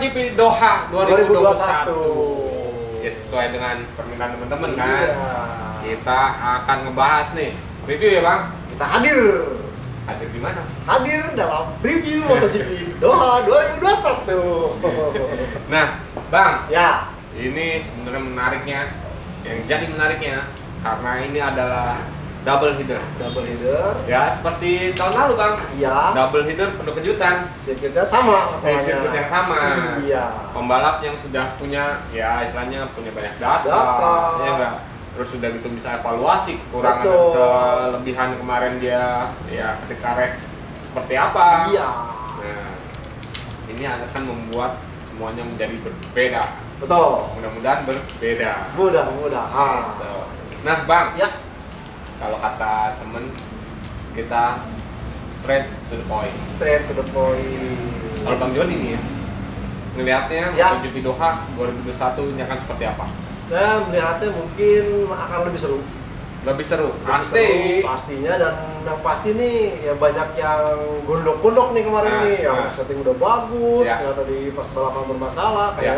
MotoGP Doha 2021. 2021. Ya sesuai dengan permintaan teman-teman kan. Iya. Kita akan ngebahas nih review ya bang. Kita hadir Di mana? hadir dalam preview MotoGP Doha 2021. Nah, bang, Ya, ini sebenarnya menariknya, yang jadi menariknya karena ini adalah double header. double header. Ya seperti tahun lalu bang. Iya. Double header penuh kejutan. Sirkuitnya sama masalahnya. Sirkuit yang sama. Iya. Pembalap yang sudah punya, ya istilahnya punya banyak data. Ya enggak. Terus sudah gitu bisa evaluasi kekurangan dan Betul. kelebihan kemarin dia, ya ketika race seperti apa. Iya. Nah, ini akan membuat semuanya menjadi berbeda. Betul. Mudah-mudahan berbeda. Mudah-mudahan. Gitu. Nah, bang, Ya, kalau kata temen kita straight to the point. straight to the point. Kalau bang Joni nih ya, ngelihatnya Ya. MotoGP Doha 2021 ini akan seperti apa? Saya melihatnya mungkin akan lebih seru. Lebih seru, Lebih pasti. seru, pastinya, dan yang pasti nih ya banyak yang gondok-gondok nih kemarin Nah, nih, yang nah. setting udah bagus, Ya. ternyata di pas balapan bermasalah, Ya.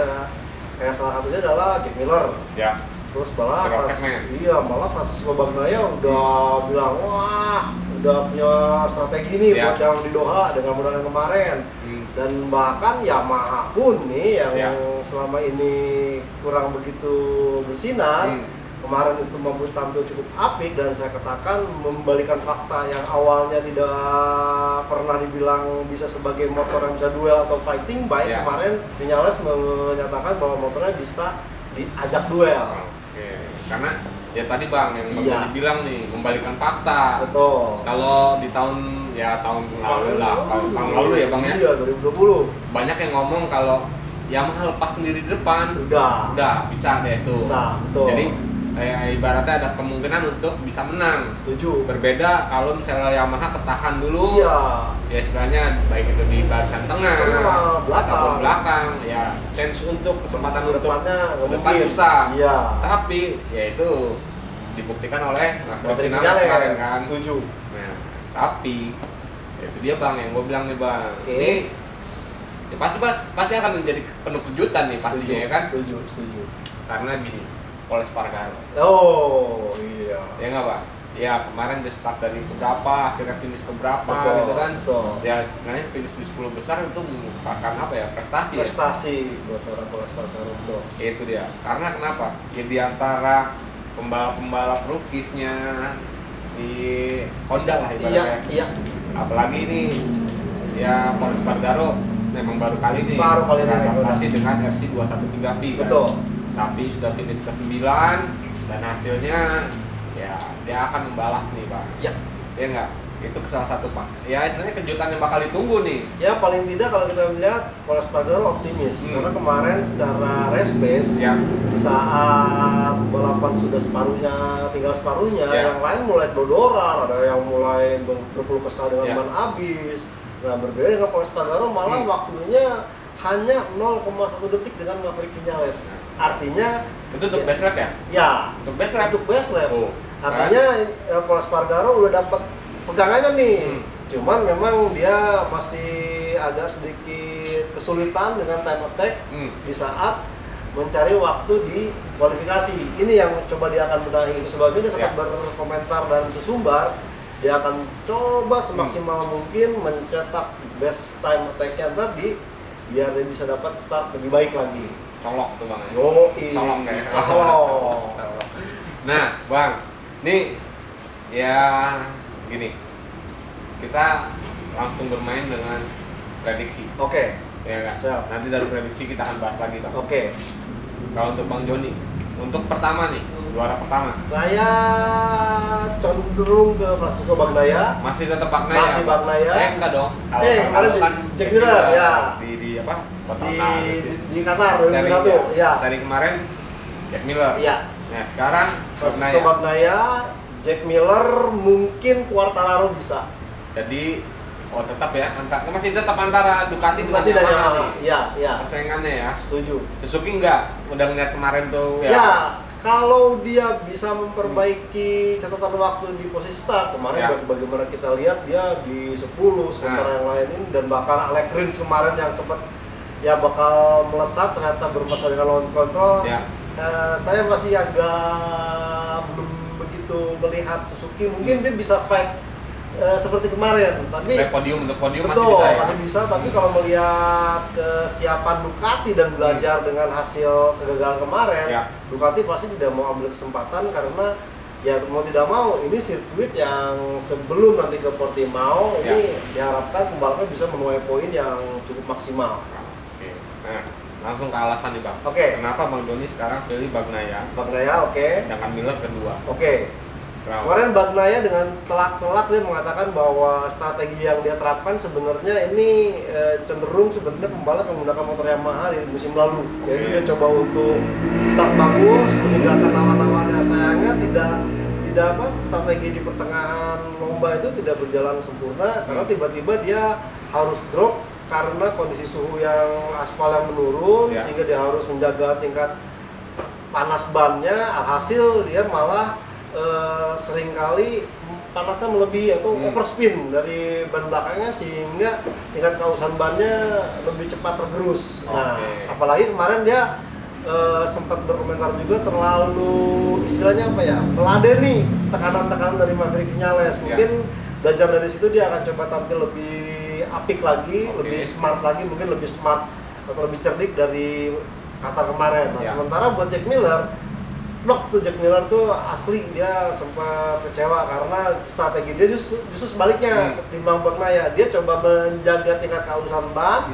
kayak salah satunya adalah Jack Miller. Ya, Terus malah The Rocketman. malah Francisco Bagnaia udah bilang, wah udah punya strategi nih Ya. buat yang di Doha dengan modal yang kemarin. Dan bahkan Yamaha pun nih yang Ya. selama ini kurang begitu bersinar, kemarin itu mampu tampil cukup apik, dan saya katakan membalikan fakta yang awalnya tidak pernah dibilang bisa sebagai motor yang bisa duel atau fighting bike. Ya. Kemarin Viñales menyatakan bahwa motornya bisa diajak duel. Oke, karena ya tadi bang yang Iya. Bang bilang nih membalikan fakta. Betul. Kalau di tahun lalu lah, tahun lalu ya bang ya. Iya, 2020. Banyak yang ngomong kalau Yamaha lepas sendiri di depan, Udah bisa deh itu. bisa, betul. Jadi ibaratnya ada kemungkinan untuk bisa menang. Setuju. Berbeda kalau misalnya Yamaha ketahan dulu. Iya. Ya istilahnya baik itu di barisan tengah, Belakang. ataupun belakang, ya chance untuk kesempatan untuk Depannya nggak depan mungkin. susah. Iya. Tapi ya itu dibuktikan oleh Patrick Viñales Viñales, kemarin kan. setuju. Nah, tapi ya itu dia bang yang gue bilang nih bang. Oke. Ini ya pasti akan menjadi penuh kejutan nih pastinya ya kan. Setuju. Karena gini, Pol Espargaro. Oh, iya. Ya nggak bang? Ya kemarin dia start dari keberapa, akhirnya finish keberapa Betul, gitu kan. betul. Ya sebenarnya finish di 10 besar itu merupakan apa ya, prestasi ya. Prestasi buat seorang Pol Espargaro, betul. Itu dia. Karena kenapa? Ya di antara pembalap-pembalap rookiesnya si Honda lah ibaratnya. Iya. Apalagi ini ya Pol Espargaro memang baru kali ini Baru kali ini beradaptasi Honda. dengan RC 213V kan. Betul. Tapi sudah finish ke 9 dan hasilnya ya dia akan membalas nih Pak. Ya. Ya enggak? Itu salah satu Pak. Ya istilahnya kejutan yang bakal ditunggu nih. Ya paling tidak kalau kita melihat Pol Espargaro optimis, karena kemarin secara race pace Ya. di saat balapan sudah tinggal separuhnya, Ya. yang lain mulai dodoran, ada yang mulai berkeluh kesah dengan Ya. ban habis. Nah, berbeda dengan Pol Espargaro, malah waktunya hanya 0,1 detik dengan Maverick Viñales. Artinya Itu untuk best lap ya? ya Untuk best lap. untuk best lap. Oh. Artinya Pol Espargaro udah dapat pegangannya nih. Cuman memang dia masih agak sedikit kesulitan dengan time attack di saat mencari waktu di kualifikasi. Ini yang coba dia akan benahi. Itu sebabnya dia sempat berkomentar dan bersumbar, dia akan coba semaksimal mungkin mencetak best time attack-nya tadi biar dia bisa dapat start lebih baik lagi. Colok tuh bang. Yoi. Colok kayak. Colok. Nah bang, nih ya gini, kita langsung bermain dengan prediksi. Oke. Ya kan? Siap. Nanti dari prediksi kita akan bahas lagi bang. Oke. Kalau untuk Bang Joni, untuk pertama nih, juara pertama. Saya cenderung ke Francisco Bagnaia. Masih tetap Bagnaia. Masih Bagnaia. Enggak dong. Kalau Jack Miller ya. Di apa? Di Qatar 2021 ya. Seri kemarin Jack Miller. Iya. Nah, sekarang Francisco Bagnaia, Jack Miller, mungkin Quartararo bisa. Jadi tetap ya, masih tetap antara Ducati dengan dan Yamaha Yamaha. nih. Iya. Persaingannya ya. Setuju. Suzuki enggak? Udah ngeliat kemarin tuh ya. Ya, kalau dia bisa memperbaiki catatan waktu di posisi start kemarin, bagaimana kita lihat dia di 10 sementara yang lain ini, dan bahkan Alex Rins kemarin yang sempat ya bakal melesat, ternyata bermasalah dengan launch control. Ya. Saya masih agak belum begitu melihat Suzuki, mungkin dia bisa fight seperti kemarin, tapi podium untuk podium betul, masih bisa ya? masih bisa, tapi kalau melihat kesiapan Ducati dan belajar dengan hasil kegagalan kemarin, Ya. Ducati pasti tidak mau ambil kesempatan karena ya mau tidak mau ini sirkuit yang sebelum nanti ke Portimao ini diharapkan pembalapnya bisa menuai poin yang cukup maksimal. Oke. Nah, langsung ke alasan nih Bang. Oke. Kenapa Bang Doni sekarang pilih Bagnaia, Bagnaia, oke. sedangkan Miller kedua? Oke. Kenapa? Kemarin Bagnaia dengan telak-telak dia mengatakan bahwa strategi yang dia terapkan sebenarnya ini cenderung sebenarnya pembalap yang menggunakan motor Yamaha di musim lalu. Yaitu dia coba untuk start bagus, meninggalkan lawan-lawannya. Sayangnya tidak apa, strategi di pertengahan lomba itu tidak berjalan sempurna karena tiba-tiba dia harus drop karena kondisi suhu yang aspal yang menurun, sehingga dia harus menjaga tingkat panas bannya. Alhasil dia malah seringkali panasnya melebihi atau overspin dari ban belakangnya sehingga tingkat kausan bannya lebih cepat tergerus. Nah, apalagi kemarin dia sempat berkomentar juga terlalu istilahnya apa ya, meladeni tekanan-tekanan dari Maverick Viñales. Mungkin belajar dari situ dia akan coba tampil lebih apik lagi, lebih smart lagi, mungkin lebih smart atau lebih cerdik dari Qatar kemarin. Nah, sementara buat Jack Miller, Jack Miller tuh asli dia sempat kecewa karena strategi dia justru sebaliknya ketimbang Bagnaia. Dia coba menjaga tingkat kausan ban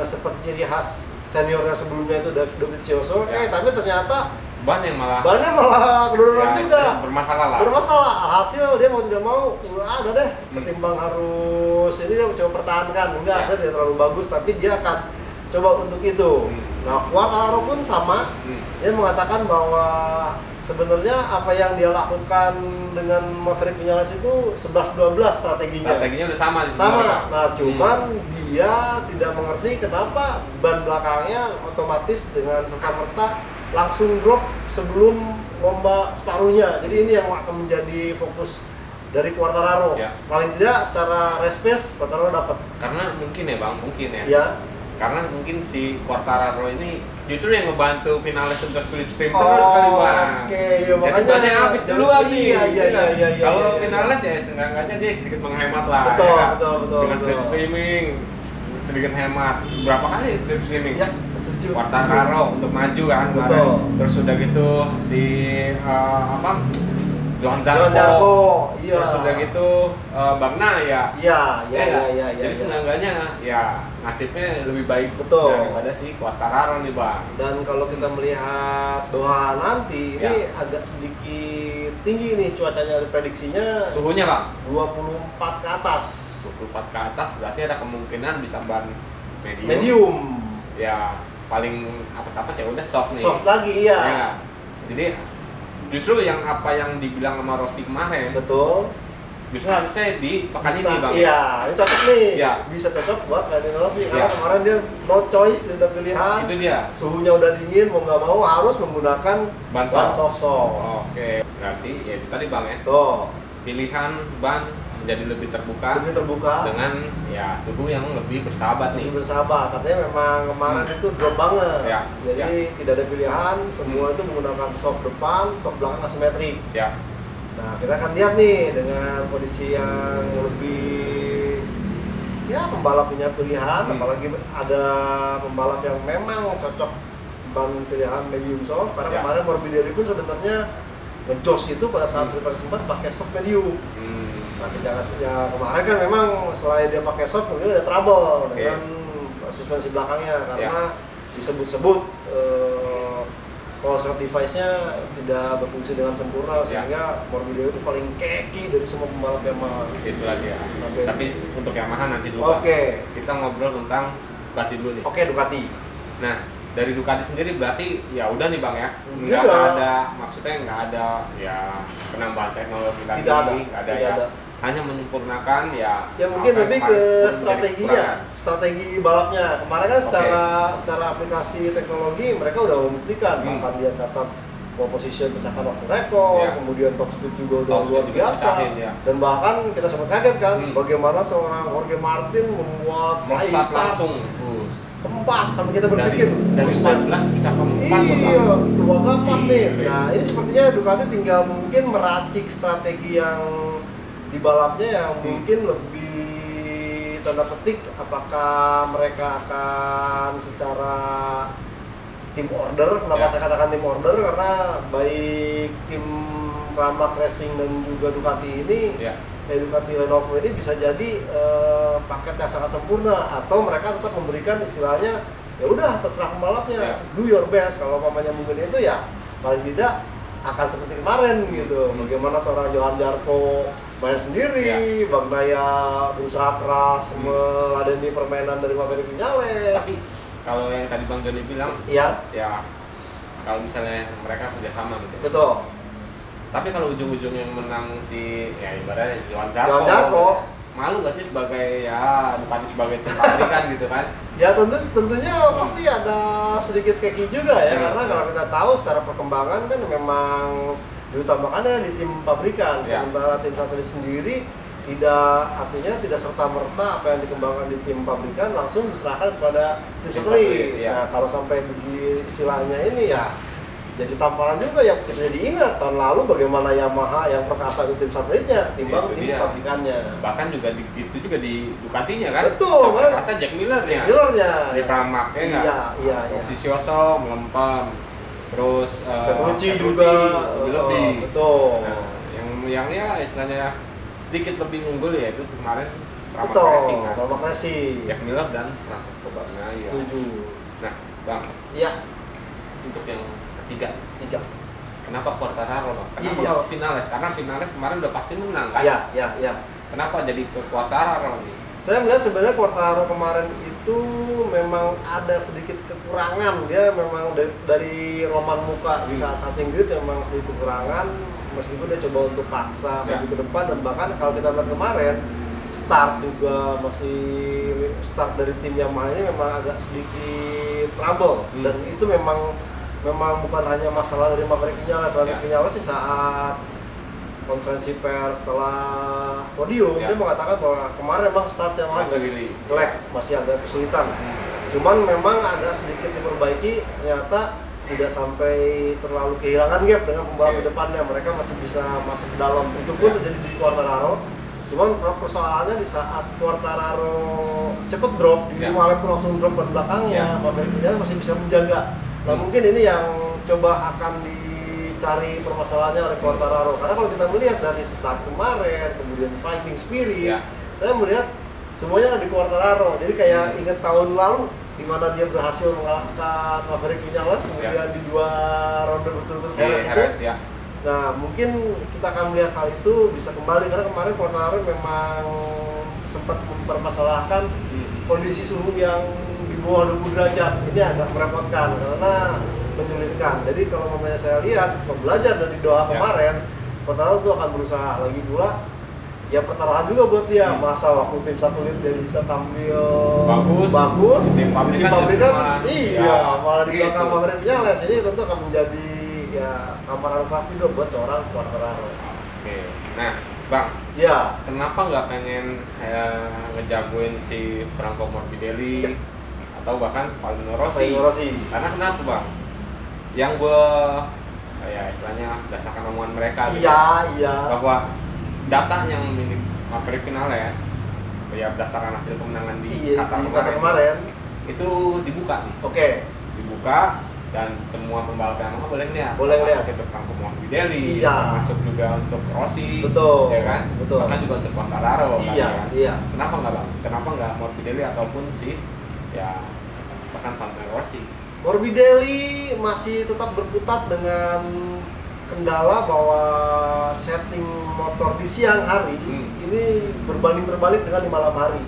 seperti ciri khas seniornya sebelumnya itu Dovizioso. Tapi ternyata bannya malah kedodoran juga. Bermasalah. Alhasil dia mau tidak mau, udah deh, ketimbang harus ini dia coba pertahankan. Enggak, saya tidak terlalu bagus, tapi dia akan coba untuk itu. Nah, Quartararo pun sama. Dia mengatakan bahwa sebenarnya apa yang dia lakukan dengan Maverick Viñales itu 11-12 strateginya. Strateginya udah sama. Nah, cuman dia tidak mengerti kenapa ban belakangnya otomatis dengan serta-merta langsung drop sebelum lomba separuhnya. Jadi ini yang akan menjadi fokus dari Quartararo. Paling tidak secara race pace Quartararo dapat. Karena mungkin ya Bang, ya. Karena mungkin si Quartararo ini justru yang ngebantu Viñales untuk slipstream terus kali Bang. Jadi bannya habis duluan nih. Iya. Kalau Viñales ya seenggaknya dia sedikit menghemat lah. Betul. Dengan slipstreaming sedikit hemat. Berapa kali slipstreaming? Ya, setuju. Quartararo untuk maju kan kemarin. Terus udah gitu si Johan Zarco, terus udah gitu Bagnaia. Iya. Jadi seenggaknya ya nasibnya lebih baik daripada si Quartararo nih Bang. Dan kalau kita melihat Doha nanti ini agak sedikit tinggi nih cuacanya, prediksinya suhunya Bang 24 ke atas. 24 ke atas berarti ada kemungkinan bisa ban medium. Ya paling apa-apa ya udah soft nih. Soft lagi ya. Jadi justru yang apa yang dibilang sama Rossi kemarin, justru harusnya di pekan ini Bang. Iya, ini cocok nih. Bisa cocok buat Valentino Rossi karena kemarin dia no choice, tidak pilihan. Itu dia. Suhunya udah dingin, mau nggak mau harus menggunakan ban soft. Oke, berarti ya itu tadi Bang ya. Pilihan ban menjadi lebih terbuka dengan ya suhu yang lebih bersahabat nih. Katanya memang kemarin itu drop banget. Jadi tidak ada pilihan, semua itu menggunakan soft depan, soft belakang asimetrik. Nah, kita akan lihat nih dengan kondisi yang lebih pembalap punya pilihan, apalagi ada pembalap yang memang cocok ban pilihan medium soft karena kemarin Morbidelli pun sebenarnya ngejos itu pada saat sempat pakai soft medium. Nah, kemarin kan memang selain dia pakai soft, kemudian ada trouble dengan suspensi belakangnya karena disebut-sebut closed device-nya tidak berfungsi dengan sempurna sehingga Morbidelli itu paling keki dari semua pembalap Yamaha. Itu lagi ya. Tapi untuk Yamaha nanti dulu. Kita ngobrol tentang Ducati dulu nih. Ducati. Nah, dari Ducati sendiri berarti ya udah nih Bang ya. Nggak ada, maksudnya nggak ada ya penambahan teknologi lagi. Nggak ada. Hanya menyempurnakan ya mungkin lebih ke strategi balapnya. Kemarin kan secara aplikasi teknologi mereka udah membuktikan, bahkan dia catat pole position, pecahkan waktu rekor, kemudian top speed juga udah luar biasa. Dan bahkan kita sempat kaget kan bagaimana seorang Jorge Martin membuat flying start langsung keempat sampai kita berpikir dari 14 bisa ke 4. Iya, tua kapan nih? Nah ini sepertinya Ducati tinggal mungkin meracik strategi yang di balapnya yang mungkin lebih tanda petik apakah mereka akan secara tim order. Kenapa saya katakan tim order? Karena baik tim Pramac Racing dan juga Ducati ini Ducati Lenovo ini bisa jadi paket yang sangat sempurna, atau mereka tetap memberikan istilahnya ya udah terserah pembalapnya, do your best. Kalau mamanya mungkin itu ya paling tidak akan seperti kemarin gitu. Bagaimana seorang Johan Zarco main sendiri, Bagnaia berusaha keras meladeni permainan dari Maverick Viñales. Tapi kalau yang tadi Bang Joni bilang, ya kalau misalnya mereka kerjasama gitu. Betul. Tapi kalau ujung-ujungnya menang si ya ibaratnya Johan Zarco, malu gak sih sebagai Ducati sebagai tim pabrikan gitu kan? Ya tentunya pasti ada sedikit keki juga ya, karena kalau kita tahu secara perkembangan kan memang diutamakannya di tim pabrikan, sementara tim satelit sendiri tidak serta-merta apa yang dikembangkan di tim pabrikan langsung diserahkan kepada tim satelit. Nah kalau sampai begini istilahnya ini ya jadi tamparan juga yang kita jadi ingat tahun lalu bagaimana Yamaha yang perkasa itu tim satelitnya timbang tim pabrikannya. Bahkan juga itu juga di Ducatinya kan. Betul kan. Perkasa Jack Millernya. Di Pramac ya enggak? Iya. Dovizioso melempem. Terus Petrucci juga lebih. Betul. Nah, yang ya istilahnya sedikit lebih unggul ya itu kemarin Pramac Racing kan. Pramac Racing. Jack Miller dan Francesco Bagnaia. Setuju. Nah, Bang. Iya. Untuk yang ketiga. Kenapa Quartararo, Bang? Kenapa kalau Viñales? Karena Viñales kemarin udah pasti menang kan? Iya. Kenapa jadi ke Quartararo nih? Saya melihat sebenarnya Quartararo kemarin itu memang ada sedikit kekurangan. Dia memang dari roman muka di saat starting grid memang sedikit kekurangan, meskipun dia coba untuk paksa maju ke depan, dan bahkan kalau kita lihat kemarin start juga masih start dari tim Yamaha ini memang agak sedikit trouble. Dan itu memang bukan hanya masalah dari Maverick Viñales. Maverick Viñales sih saat konferensi pers setelah podium dia mengatakan bahwa kemarin memang start Yamaha jelek, masih agak kesulitan. Cuman memang agak sedikit diperbaiki, ternyata tidak sampai terlalu kehilangan gap dengan pembalap di depannya. Mereka masih bisa masuk ke dalam. Itu pun terjadi di Quartararo. Cuman persoalannya di saat Quartararo cepet drop, di 5 lap langsung drop ke belakangnya, Maverick Viñales masih bisa menjaga. Nah mungkin ini yang coba akan dicari permasalahannya oleh Quartararo, karena kalau kita melihat dari start kemarin, kemudian fighting spirit, saya melihat semuanya ada di Quartararo. Jadi kayak ingat tahun lalu di mana dia berhasil mengalahkan Maverick Viñales, kemudian di 2 ronde berturut-turut Jerez. Nah mungkin kita akan melihat hal itu bisa kembali, karena kemarin Quartararo memang sempat mempermasalahkan kondisi suhu yang bawah 20 derajat. Ini agak merepotkan karena menyulitkan. Jadi kalau namanya saya lihat belajar dari Doha kemarin, Quartararo itu akan berusaha lagi pula. Ya pertaruhan juga buat dia. Masa waktu tim satelit dia bisa tampil bagus. Tim pabrikan malah di belakang Maverick Viñales. Ini tentu akan menjadi tamparan keras juga buat seorang Quartararo. Oke. Nah, Bang. Kenapa nggak pengen ngejagoin si Franco Morbidelli? Atau bahkan Valentino Rossi. Karena kenapa, Bang? Yang gue istilahnya berdasarkan omongan mereka bahwa data yang milik Maverick Viñales berdasarkan hasil kemenangan di Qatar kemarin itu dibuka nih. Dibuka dan semua pembalap yang boleh lihat. Masuk itu Franco Morbidelli, masuk juga untuk Rossi. Ya kan? Bahkan juga untuk Quartararo kan. Kenapa nggak, Bang? Kenapa nggak Morbidelli ataupun si bahkan Valentino Rossi? Morbidelli masih tetap berkutat dengan kendala bahwa setting motor di siang hari ini berbanding terbalik dengan di malam hari.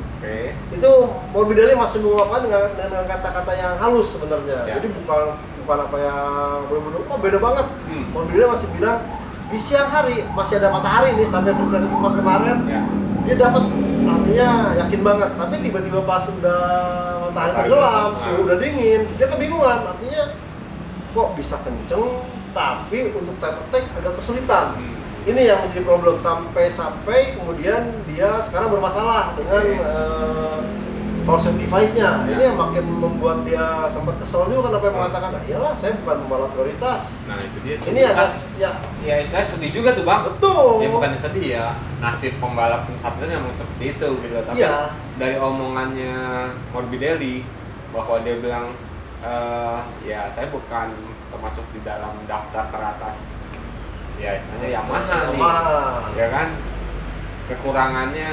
Itu Morbidelli masih menguapkan dengan kata-kata yang halus sebenarnya. Jadi bukan apa yang benar-benar beda banget. Morbidelli masih bilang di siang hari masih ada matahari nih, sampai beberapa sempat kemarin dia dapat, artinya yakin banget. Tapi tiba-tiba pas udah matahari tenggelam, suhu udah dingin, dia kebingungan. Artinya kok bisa kenceng tapi untuk time attack agak kesulitan. Ini yang menjadi problem sampai kemudian dia sekarang bermasalah dengan force device-nya. Ini yang makin membuat dia sempat kesel juga kenapa mengatakan, iyalah saya bukan pembalap prioritas. Nah itu dia. Ini agak ya istilahnya sedih juga tuh bang. Betul. Ya bukan sedih ya, nasib pembalap satu yang seperti itu gitu. Tapi dari omongannya Morbidelli bahwa dia bilang ya saya bukan termasuk di dalam daftar teratas ya istilahnya Yamaha nih, ya kan, kekurangannya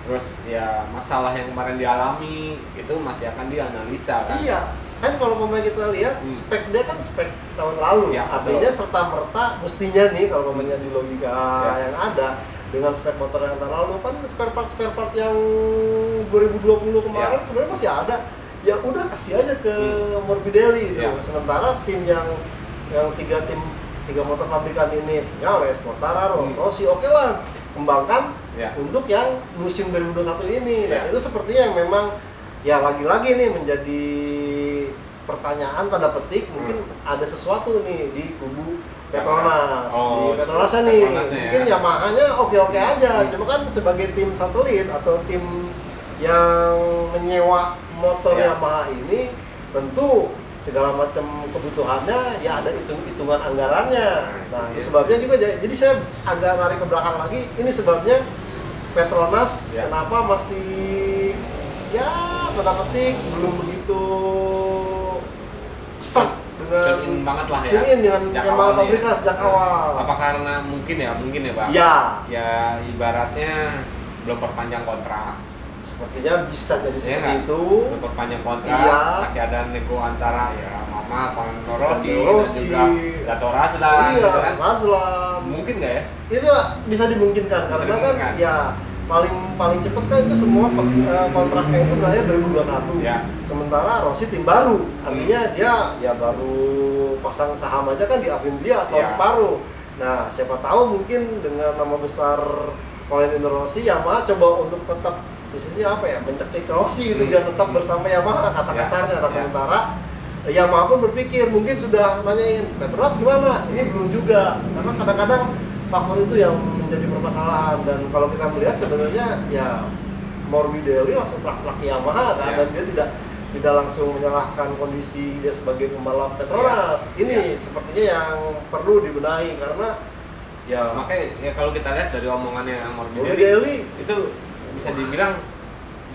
terus ya masalah yang kemarin dialami itu masih akan dianalisa kan. Iya, kan kalau pemain kita lihat spek dia kan spek tahun lalu ya, artinya serta merta mestinya nih kalau pemainnya di logika yang ada dengan spek motor yang tahun lalu kan spare part yang 2020 kemarin sebenarnya masih ada. Ya udah kasih aja ke Morbidelli gitu. Sementara tim yang tiga motor pabrikan ini Viñales, Quartararo, Rossi oke lah kembangkan untuk yang musim 2021 ini. Nah itu sepertinya yang memang ya lagi-lagi nih menjadi pertanyaan tanda petik, mungkin ada sesuatu nih di kubu Petronas, di Petronas nih. Mungkin Yamaha-nya oke-oke aja, cuma kan sebagai tim satelit atau tim yang menyewa motor Yamaha ini tentu segala macam kebutuhannya ya ada hitung-hitungan anggarannya. Nah, itu sebabnya juga jadi saya agak narik ke belakang lagi. Ini sebabnya Petronas kenapa masih ya tanda petik belum begitu set dengan tune-in banget lah ya. Tune-in dengan Yamaha pabrikan sejak awal. Apa karena mungkin ya Bang? Ya ibaratnya belum perpanjang kontrak. Sepertinya bisa jadi seperti itu. Perpanjang kontrak, masih ada nego antara ya Mama, Valentino Rossi dan juga Dato Razlan, gitu kan? Razlan. Mungkin nggak ya? Itu bisa dimungkinkan karena kan ya paling cepet kan itu semua kontraknya itu berakhir 2021. Sementara Rossi tim baru, artinya dia ya baru pasang saham aja kan di Avindia setahun separuh. Nah siapa tahu mungkin dengan nama besar Valentino Rossi, Yamaha coba untuk tetap maksudnya apa ya, mencekik Rossi gitu biar tetap bersama Yamaha kata kasarnya. Nah sementara Yamaha pun berpikir mungkin sudah nanyain Petronas gimana, ini belum juga karena kadang-kadang faktor itu yang menjadi permasalahan. Dan kalau kita melihat sebenarnya ya Morbidelli langsung plak-plak Yamaha kan, dan dia tidak langsung menyalahkan kondisi dia sebagai pembalap Petronas. Ini sepertinya yang perlu dibenahi karena ya makanya ya kalau kita lihat dari omongannya Morbidelli itu bisa dibilang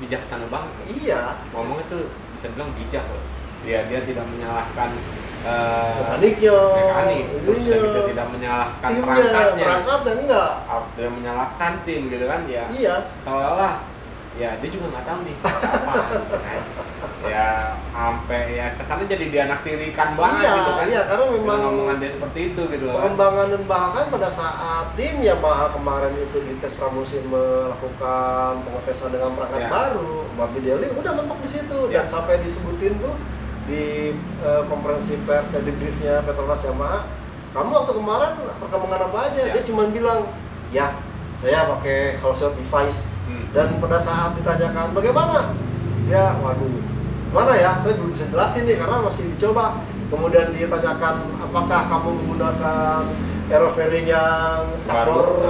bijaksana banget. Iya. Ngomong itu bisa dibilang bijak loh. Dia tidak menyalahkan mekanik, terus juga tidak menyalahkan perangkatnya enggak. Tidak menyalahkan tim gitu kan ya. Iya. Seolah-olah ya dia juga nggak tahu nih apa gitu kan. Ya sampai ya kesannya jadi dianaktirikan banget gitu kan. Iya, karena memang omongan dia seperti itu gitu loh. Pengembangan dan bahkan pada saat tim Yamaha kemarin itu di tes pramusim melakukan pengetesan dengan perangkat baru, Morbidelli udah mentok di situ dan sampai disebutin tuh di konferensi pers dan debriefnya Petronas Yamaha, kamu waktu kemarin perkembangan apa aja? Dia cuma bilang, ya saya pakai force device. Dan pada saat ditanyakan bagaimana, dia waduh mana ya, saya belum bisa jelasin nih karena masih dicoba. Kemudian ditanyakan apakah kamu menggunakan aerofairing yang Stabor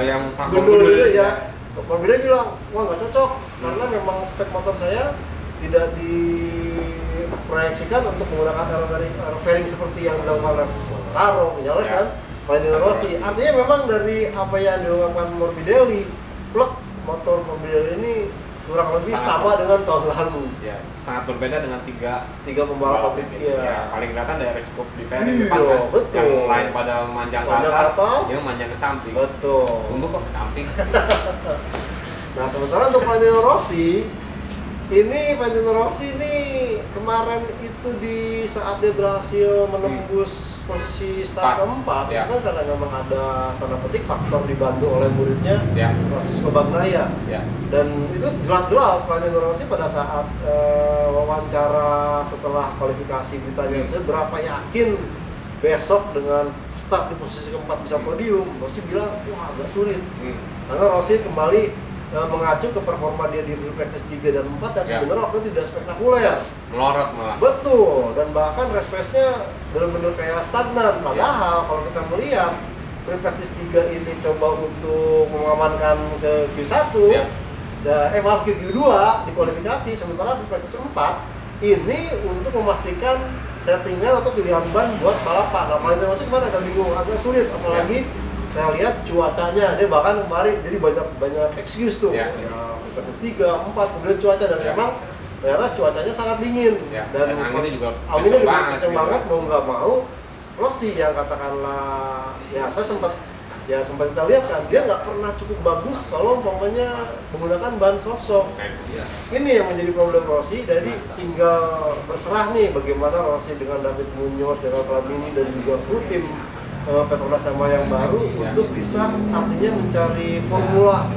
yang gundul itu ya. Morbidelli bilang, wah nggak cocok karena memang spek motor saya tidak diproyeksikan untuk menggunakan aerofairing seperti yang dilakukan oleh Quartararo, Viñales kan, Valentino Rossi. Artinya memang dari apa yang dilakukan Morbidelli, plug motor Morbidelli ini kurang lebih sama dengan tahun lalu. Ya, sangat berbeda dengan tiga pembalap pabrik. Ya, paling kelihatan dari scoop di depan kan. Betul. Yang lain pada manjang ke atas, dia manjang ke samping. Betul. Tunggu kok ke samping. Nah, sementara untuk Valentino Rossi ini kemarin itu di saat dia berhasil menembus posisi start keempat, kan karena memang ada tanda petik faktor dibantu oleh muridnya Francisco Bagnaia. Dan itu jelas-jelas Valentino Rossi pada saat wawancara setelah kualifikasi ditanya seberapa yakin besok dengan start di posisi keempat bisa podium, Rossi bilang wah agak sulit karena Rossi kembali mengacu ke performa dia di free practice 3 dan 4 yang sebenarnya waktu itu tidak spektakuler, melorot malah. Betul, dan bahkan race pace-nya benar-benar kayak stagnan. Padahal kalau kita melihat free practice 3 ini coba untuk mengamankan ke Q1, Q2 di kualifikasi, sementara free practice 4 ini untuk memastikan settingan atau pilihan ban buat balapan. Nah, Valentino Rossi kemarin agak bingung, agak sulit, apalagi saya lihat cuacanya, dia bahkan kemarin jadi banyak excuse tuh. Free practice 3, 4, kemudian cuaca, dan memang ternyata cuacanya sangat dingin dan anginnya juga kenceng banget, mau nggak mau Rossi yang katakanlah saya sempat kita lihat kan, dia nggak pernah cukup bagus kalau umpamanya menggunakan ban soft. Ini yang menjadi problem Rossi, jadi tinggal berserah nih bagaimana Rossi dengan David Munoz, dengan Flamini dan juga kru tim Petronas sama yang baru untuk bisa artinya mencari formula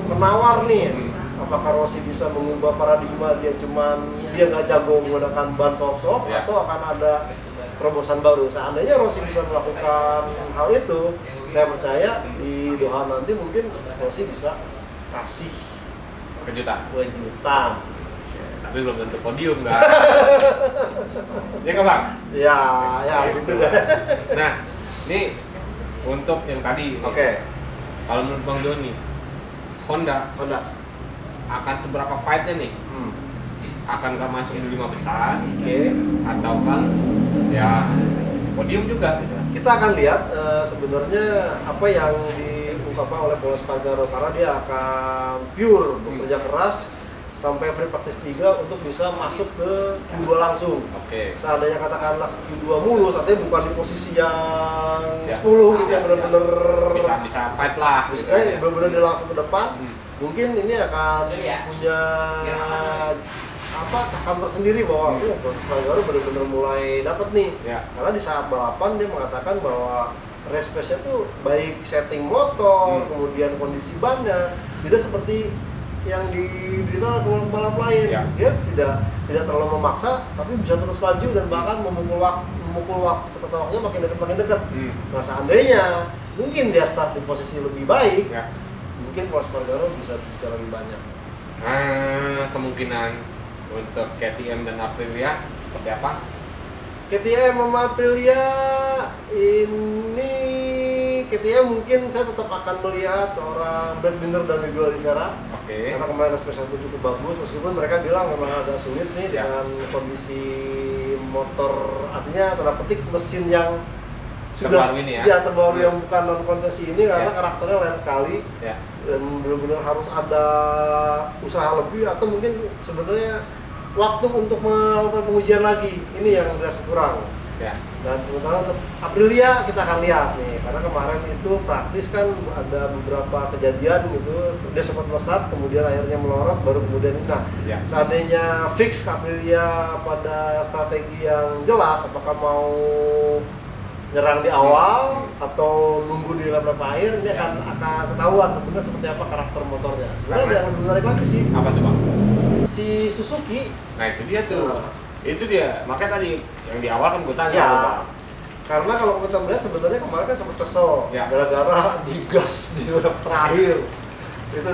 penawar nih. Apakah Rossi bisa mengubah paradigma dia nggak jago menggunakan ban soft atau akan ada terobosan baru. Seandainya Rossi bisa melakukan hal itu, saya percaya di Doha nanti mungkin Rossi bisa kasih kejutan. Tapi belum tentu podium kan? Ya kan Bang? Ya gitu deh. Nah, ini untuk yang tadi. Kalau menurut Bang Joni, Honda akan seberapa fight-nya nih? Akan nggak masuk di 5 besar? Atau kan ya podium juga? Kita akan lihat sebenarnya apa yang diungkapkan oleh Pol Espargaro, karena dia akan pure bekerja keras sampai free practice 3 untuk bisa masuk ke Q2 langsung. Seandainya katakanlah Q2 mulus, artinya bukan di posisi yang 10 gitu, yang benar-benar bisa fight lah. Benar-benar dia langsung ke depan. Mungkin ini akan punya kesan tersendiri bahwa Espargaro benar-benar mulai dapat nih. Karena di saat balapan dia mengatakan bahwa race pace-nya tuh baik setting motor, kemudian kondisi bannya tidak seperti yang diderita pembalap lain. Dia tidak terlalu memaksa, tapi bisa terus maju dan bahkan memukul waktu catatan waktunya makin dekat. Nah, seandainya mungkin dia start di posisi lebih baik, mungkin Pol Espargaro bisa lebih banyak. Kemungkinan untuk KTM dan Aprilia seperti apa? KTM sama Aprilia ini, KTM mungkin saya tetap akan melihat seorang Brad Binder dan Miguel Oliveira. Karena kemarin spesial pun cukup bagus, meskipun mereka bilang memang agak sulit nih dengan kondisi motor, artinya tanda petik mesin yang sudah terbaru ini terbaru yang bukan non konsesi ini, karena karakternya lain sekali dan benar-benar harus ada usaha lebih, atau mungkin sebenarnya waktu untuk melakukan pengujian lagi, ini yang dirasa kurang. Dan sementara untuk Aprilia kita akan lihat nih, karena kemarin itu praktis kan ada beberapa kejadian gitu, dia sempat melesat kemudian akhirnya melorot, baru kemudian seandainya fix Aprilia pada strategi yang jelas, apakah mau nyerang di awal atau nunggu di lap akhir, ini akan ketahuan sebenarnya seperti apa karakter motornya. Sebenarnya yang lebih menarik lagi sih, apa tuh Bang? Si Suzuki. Nah itu dia tuh. Itu dia, makanya tadi yang di awal kan gue tanya karena kalau kita melihat sebenarnya kemarin kan sempat kesel gara-gara digas di lap terakhir. Itu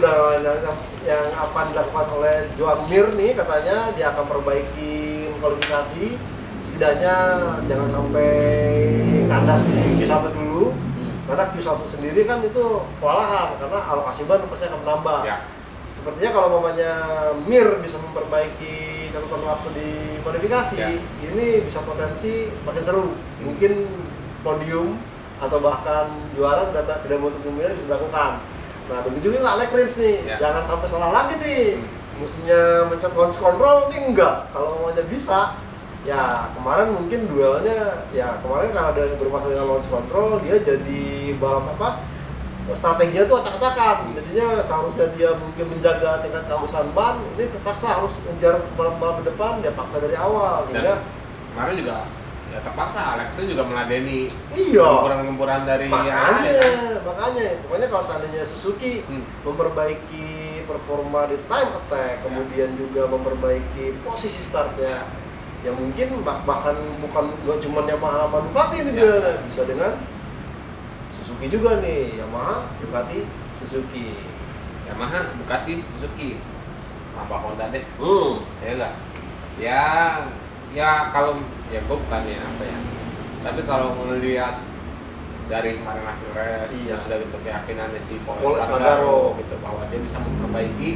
yang akan dilakukan oleh Joan Mir nih, katanya dia akan perbaiki kualifikasi, setidaknya jangan sampai kandas di Q1 dulu, karena Q1 sendiri kan itu kewalahan karena alokasi ban pasti akan menambah. Sepertinya kalau mamanya Mir bisa memperbaiki catatan waktu di kualifikasi, ini bisa potensi makin seru. Mungkin podium atau bahkan juara tidak menutup kemungkinan bisa dilakukan. Nah, begitu juga Alex Rins nih, jangan sampai salah lagi nih. Mestinya mencet launch control, ini enggak. Kalau mamanya bisa, ya kemarin mungkin duelnya, kemarin karena ada bermasalah dengan launch control, dia jadi balap strateginya tuh acak-acakan, jadinya seharusnya dia mungkin menjaga tingkat kehabisan ban, ini terpaksa harus mengejar balap-balap di depan, dia paksa dari awal. Dan kemarin juga terpaksa Alex itu juga meladeni gempuran-gempuran dari makanya pokoknya kalau seandainya Suzuki memperbaiki performa di time attack, kemudian juga memperbaiki posisi startnya, ya mungkin bahkan bukan cuma Yamaha sama Ducati ini dia bisa dengan Suzuki juga nih, Yamaha, Ducati, Suzuki. Yamaha, Ducati, Suzuki. Tambah Honda deh. Ya enggak? Ya kalau gue bukannya apa ya. Tapi kalau melihat dari kemarin hasil race, iya. sudah bentuk keyakinan si Pol Espargaro gitu bahwa dia bisa memperbaiki.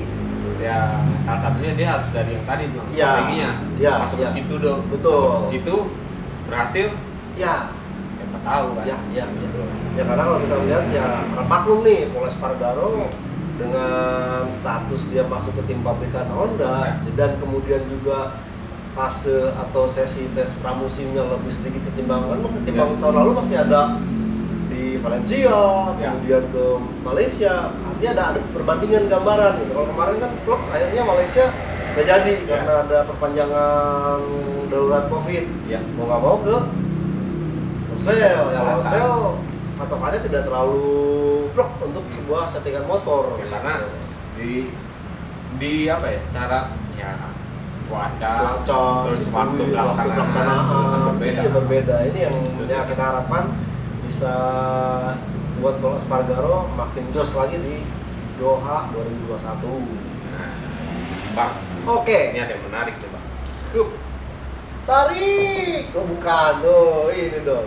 Ya salah satunya dia harus dari yang tadi bilang strateginya, masuk ke Q2 dong, betul. Q2 berhasil, ya siapa tahu kan? Ya karena kalau kita lihat ya maklum nih Pol Espargaro dengan status dia masuk ke tim pabrikan Honda dan kemudian juga fase atau sesi tes pramusimnya lebih sedikit ketimbang tahun lalu masih ada di Valencia, kemudian ke Malaysia, artinya ada perbandingan gambaran gitu. Kalau kemarin kan klub akhirnya Malaysia nggak jadi karena ada perpanjangan darurat COVID. Mau nggak mau ke Losail patokannya tidak terlalu plek untuk sebuah settingan motor. Karena di apa ya, secara ya cuaca terus waktu pelaksanaan berbeda. Ini yang kita harapkan bisa buat Pol Espargaro makin jos lagi di Doha 2021. Bang, oke. Ini ada yang menarik tuh Bang. Tarik, bukan tuh, ini dong.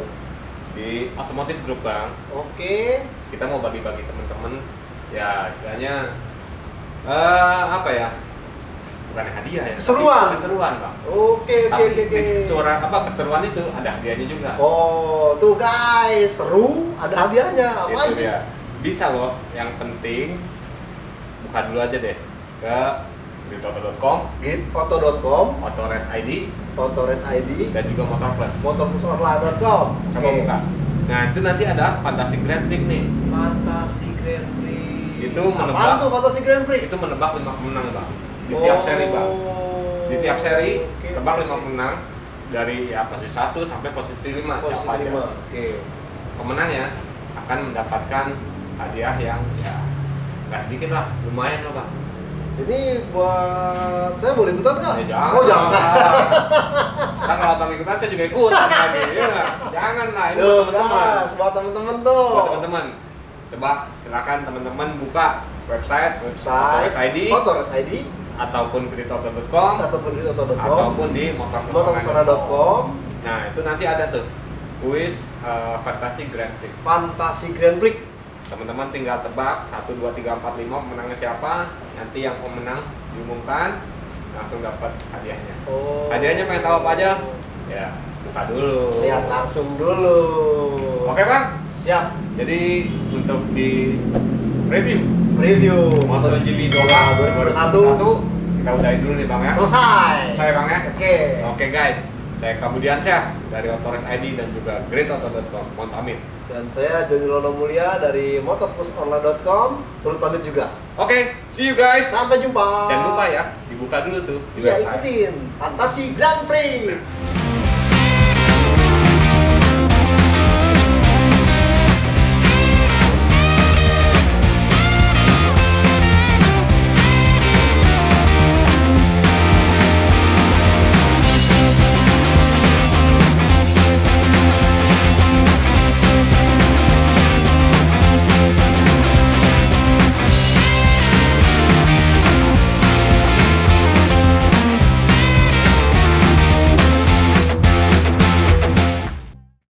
Di Automotive Group Bang. Oke. Kita mau bagi-bagi teman-teman, ya istilahnya apa ya? Bukan hadiah ya. Keseruan Bang. Oke. Keseruan itu ada hadiahnya juga. Oh, tuh guys, seru, ada hadiahnya. Apa sih? Bisa loh. Yang penting buka dulu aja deh ke gridauto.com, Autores ID, dan juga motorplusorla.com. Coba buka. Nah itu nanti ada Fantasy Grand Prix nih. Fantasy Grand Prix. Itu menebak. Apaan tuh Fantasy Grand Prix? Itu menebak 5 pemenang Bang. Di tiap seri Bang. Di tiap seri tebak 5 pemenang dari ya posisi 1 sampai posisi 5 siapa aja. Pemenangnya akan mendapatkan hadiah yang ya nggak sedikit lah, lumayan loh Bang. Ini buat saya boleh ikutan nggak? Jangan. Oh jangan. Kan kalau Bang ikutan saya juga ikutan lagi. Ya, jangan lah, ini buat teman-teman tuh. Buat teman-teman. Coba silakan teman-teman buka website Autores ID ataupun gridauto.com ataupun di motorplusorla.com. Nah, itu nanti ada tuh kuis Fantasy Grand Prix. Teman-teman tinggal tebak 1, 2, 3, 4, 5 pemenangnya siapa. Nanti yang pemenang diumumkan langsung dapat hadiahnya. Hadiahnya pengen tahu apa aja? Ya, buka dulu. Lihat langsung dulu. Oke Bang? Siap. Jadi untuk di review MotoGP Doha 2021 kita udahin dulu nih Bang ya. Selesai Bang ya. Oke guys, saya Kabudiansyah dari Autores ID dan juga gridauto.com. Mohon pamit. Dan saya Joni Lono Mulia dari motorplusorla.com, turut pamit juga. Oke, see you guys. Sampai jumpa. Jangan lupa ya, dibuka dulu tuh. Iya, ikutin Fantasy Grand Prix.